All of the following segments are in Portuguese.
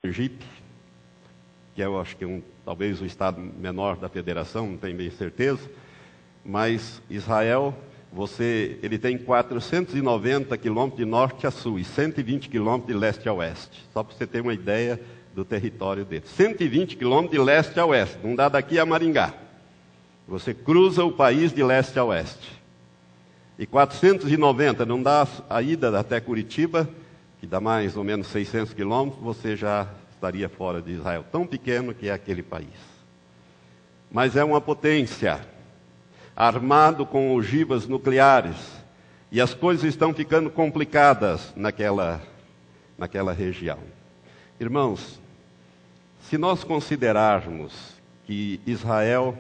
Sergipe, que eu acho que é talvez o estado menor da federação, não tenho bem certeza, mas Israel, ele tem 490 quilômetros de norte a sul e 120 quilômetros de leste a oeste, só para você ter uma ideia do território dele. 120 quilômetros de leste a oeste, não dá daqui a Maringá. Você cruza o país de leste a oeste. E 490, não dá a ida até Curitiba, que dá mais ou menos 600 quilômetros, você já estaria fora de Israel. Tão pequeno que é aquele país. Mas é uma potência, armado com ogivas nucleares. E as coisas estão ficando complicadas naquela região. Irmãos, se nós considerarmos que Israel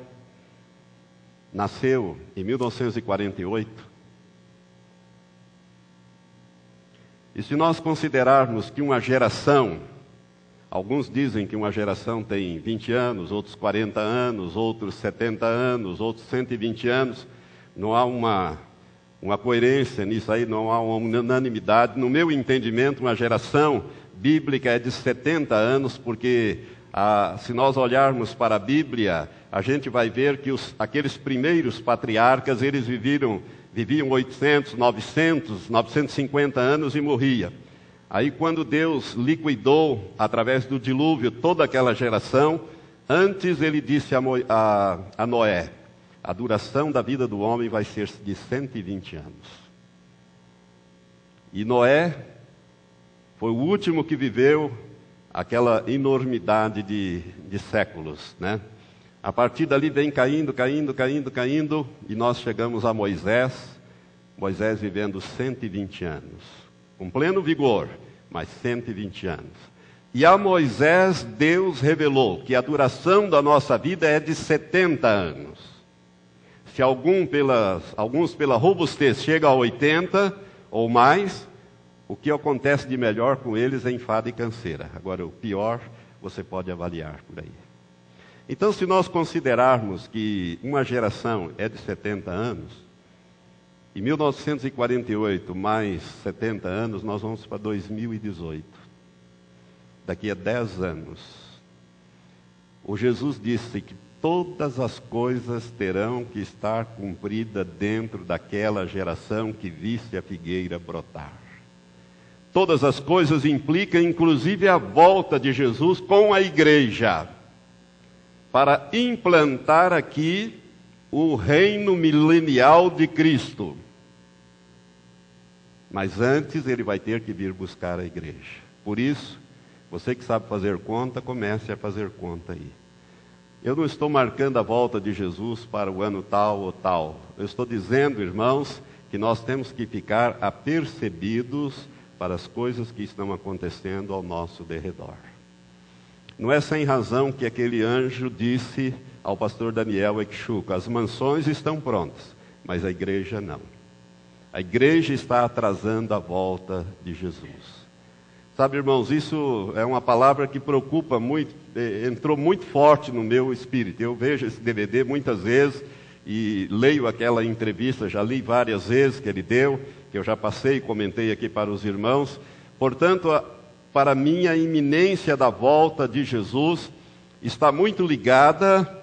nasceu em 1948, e se nós considerarmos que uma geração, alguns dizem que uma geração tem 20 anos, outros 40 anos, outros 70 anos, outros 120 anos, não há uma coerência nisso aí, não há uma unanimidade. No meu entendimento, uma geração bíblica é de 70 anos, porque se nós olharmos para a Bíblia, a gente vai ver que aqueles primeiros patriarcas, eles viviam 800, 900, 950 anos e morria. Aí quando Deus liquidou, através do dilúvio, toda aquela geração, antes ele disse a Noé, a duração da vida do homem vai ser de 120 anos. E Noé foi o último que viveu aquela enormidade de séculos, né? A partir dali vem caindo, e nós chegamos a Moisés vivendo 120 anos, com pleno vigor, mas 120 anos. E a Moisés, Deus revelou que a duração da nossa vida é de 70 anos. Se alguns pela robustez chegam a 80 ou mais, o que acontece de melhor com eles é enfado e canseira. Agora, o pior, você pode avaliar por aí. Então, se nós considerarmos que uma geração é de 70 anos, em 1948 mais 70 anos, nós vamos para 2018. Daqui a 10 anos. O Jesus disse que todas as coisas terão que estar cumpridas dentro daquela geração que visse a figueira brotar. Todas as coisas implicam, inclusive, a volta de Jesus com a igreja, para implantar aqui o reino milenial de Cristo. Mas antes ele vai ter que vir buscar a igreja. Por isso, você que sabe fazer conta, comece a fazer conta aí. Eu não estou marcando a volta de Jesus para o ano tal ou tal. Eu estou dizendo, irmãos, que nós temos que ficar apercebidos para as coisas que estão acontecendo ao nosso derredor. Não é sem razão que aquele anjo disse ao pastor Daniel Exuca: as mansões estão prontas, mas a igreja não. A igreja está atrasando a volta de Jesus. Sabe, irmãos, isso é uma palavra que preocupa muito, entrou muito forte no meu espírito. Eu vejo esse DVD muitas vezes e leio aquela entrevista, já li várias vezes que ele deu, que eu já passei e comentei aqui para os irmãos. Portanto, para mim, a iminência da volta de Jesus está muito ligada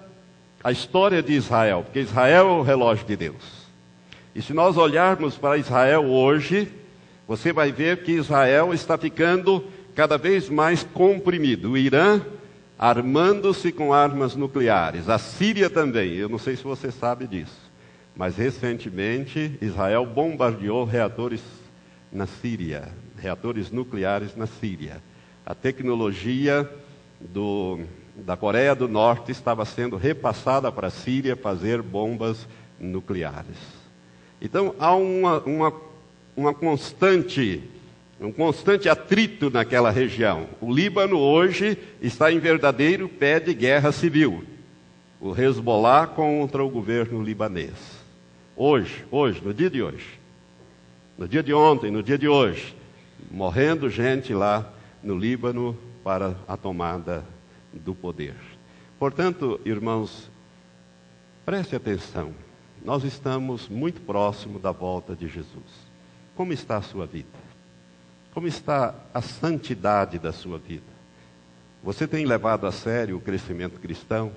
à história de Israel, porque Israel é o relógio de Deus. E se nós olharmos para Israel hoje, você vai ver que Israel está ficando cada vez mais comprimido. O Irã armando-se com armas nucleares, a Síria também, eu não sei se você sabe disso, mas recentemente Israel bombardeou reatores na Síria, reatores nucleares na Síria. A tecnologia da Coreia do Norte estava sendo repassada para a Síria fazer bombas nucleares. Então há um constante atrito naquela região. O Líbano hoje está em verdadeiro pé de guerra civil. O Hezbollah contra o governo libanês. Hoje, no dia de hoje. No dia de ontem, no dia de hoje. Morrendo gente lá no Líbano para a tomada do poder. Portanto, irmãos, preste atenção. Nós estamos muito próximo da volta de Jesus. Como está a sua vida? Como está a santidade da sua vida? Você tem levado a sério o crescimento cristão?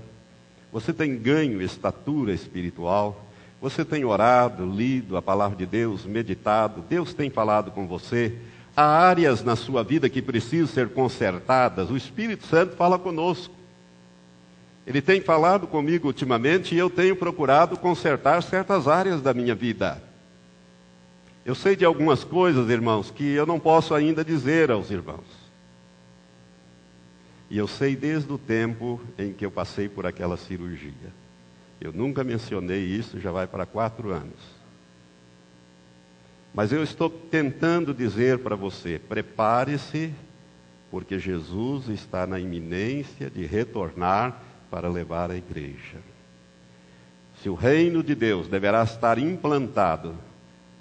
Você tem ganho estatura espiritual? Você tem orado, lido a palavra de Deus, meditado? Deus tem falado com você? Há áreas na sua vida que precisam ser consertadas? O Espírito Santo fala conosco. Ele tem falado comigo ultimamente e eu tenho procurado consertar certas áreas da minha vida. Eu sei de algumas coisas, irmãos, que eu não posso ainda dizer aos irmãos. E eu sei desde o tempo em que eu passei por aquela cirurgia. Eu nunca mencionei isso, já vai para 4 anos. Mas eu estou tentando dizer para você, prepare-se, porque Jesus está na iminência de retornar para levar a igreja. Se o reino de Deus deverá estar implantado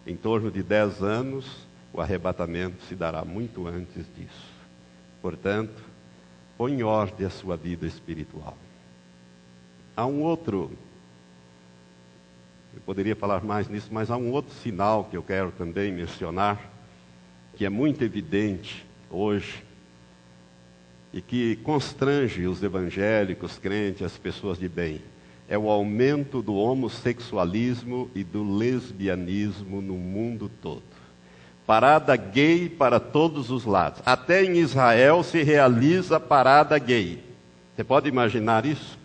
em torno de 10 anos, o arrebatamento se dará muito antes disso. Portanto, põe em ordem a sua vida espiritual. Há um outro, eu poderia falar mais nisso, mas há um outro sinal que eu quero também mencionar, que é muito evidente hoje, e que constrange os evangélicos, crentes, as pessoas de bem. É o aumento do homossexualismo e do lesbianismo no mundo todo. Parada gay para todos os lados. Até em Israel se realiza parada gay. Você pode imaginar isso?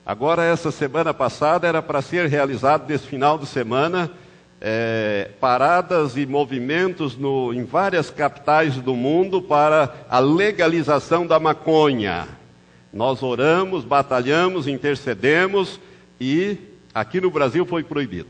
Agora, essa semana passada, era para ser realizado nesse final de semana, paradas e movimentos em várias capitais do mundo para a legalização da maconha. Nós oramos, batalhamos, intercedemos e aqui no Brasil foi proibido.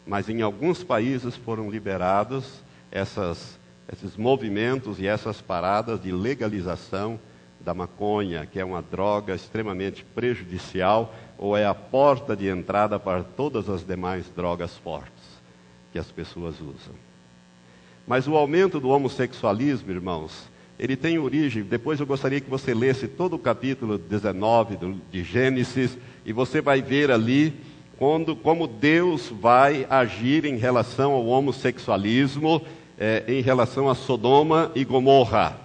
Mas em alguns países foram liberados esses movimentos e essas paradas de legalização da maconha, que é uma droga extremamente prejudicial, ou é a porta de entrada para todas as demais drogas fortes que as pessoas usam. Mas o aumento do homossexualismo, irmãos, ele tem origem, depois eu gostaria que você lesse todo o capítulo 19 de Gênesis, e você vai ver ali como Deus vai agir em relação ao homossexualismo, em relação a Sodoma e Gomorra.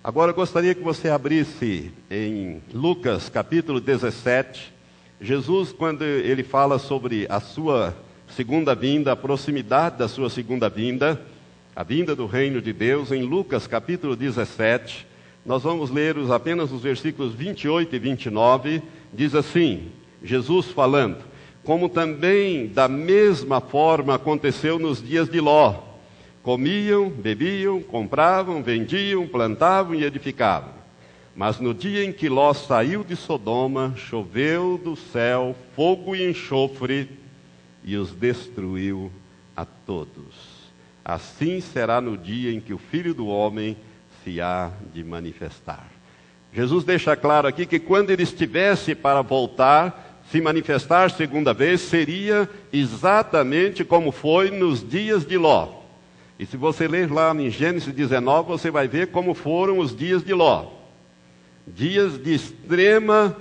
Agora eu gostaria que você abrisse em Lucas capítulo 17, Jesus, quando ele fala sobre a sua segunda vinda, a proximidade da sua segunda vinda, a vinda do reino de Deus, em Lucas capítulo 17, nós vamos ler apenas os versículos 28 e 29, diz assim, Jesus falando, como também da mesma forma aconteceu nos dias de Ló, comiam, bebiam, compravam, vendiam, plantavam e edificavam. Mas no dia em que Ló saiu de Sodoma, choveu do céu fogo e enxofre e os destruiu a todos. Assim será no dia em que o Filho do Homem se há de manifestar. Jesus deixa claro aqui que quando ele estivesse para voltar, se manifestar segunda vez, seria exatamente como foi nos dias de Ló. E se você ler lá em Gênesis 19, você vai ver como foram os dias de Ló. Dias de extrema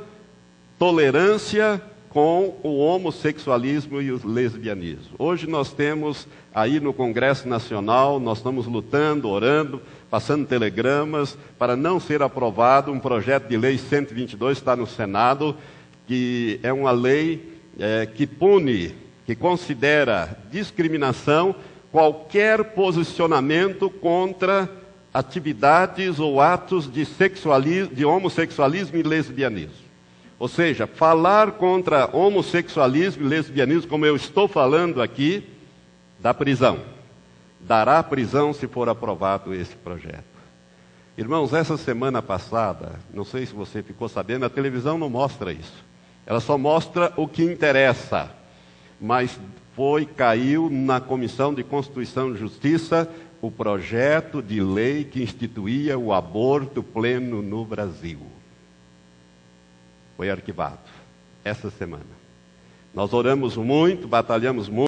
tolerância com o homossexualismo e o lesbianismo. Hoje nós temos aí no Congresso Nacional, nós estamos lutando, orando, passando telegramas para não ser aprovado um projeto de lei 122, está no Senado, que é uma lei que pune, que considera discriminação qualquer posicionamento contra atividades ou atos de homossexualismo e lesbianismo. Ou seja, falar contra homossexualismo e lesbianismo, como eu estou falando aqui, dá prisão. Dará prisão se for aprovado esse projeto. Irmãos, essa semana passada, não sei se você ficou sabendo, a televisão não mostra isso. Ela só mostra o que interessa. Mas caiu na Comissão de Constituição e Justiça o projeto de lei que instituía o aborto pleno no Brasil. Foi arquivado essa semana. Nós oramos muito, batalhamos muito.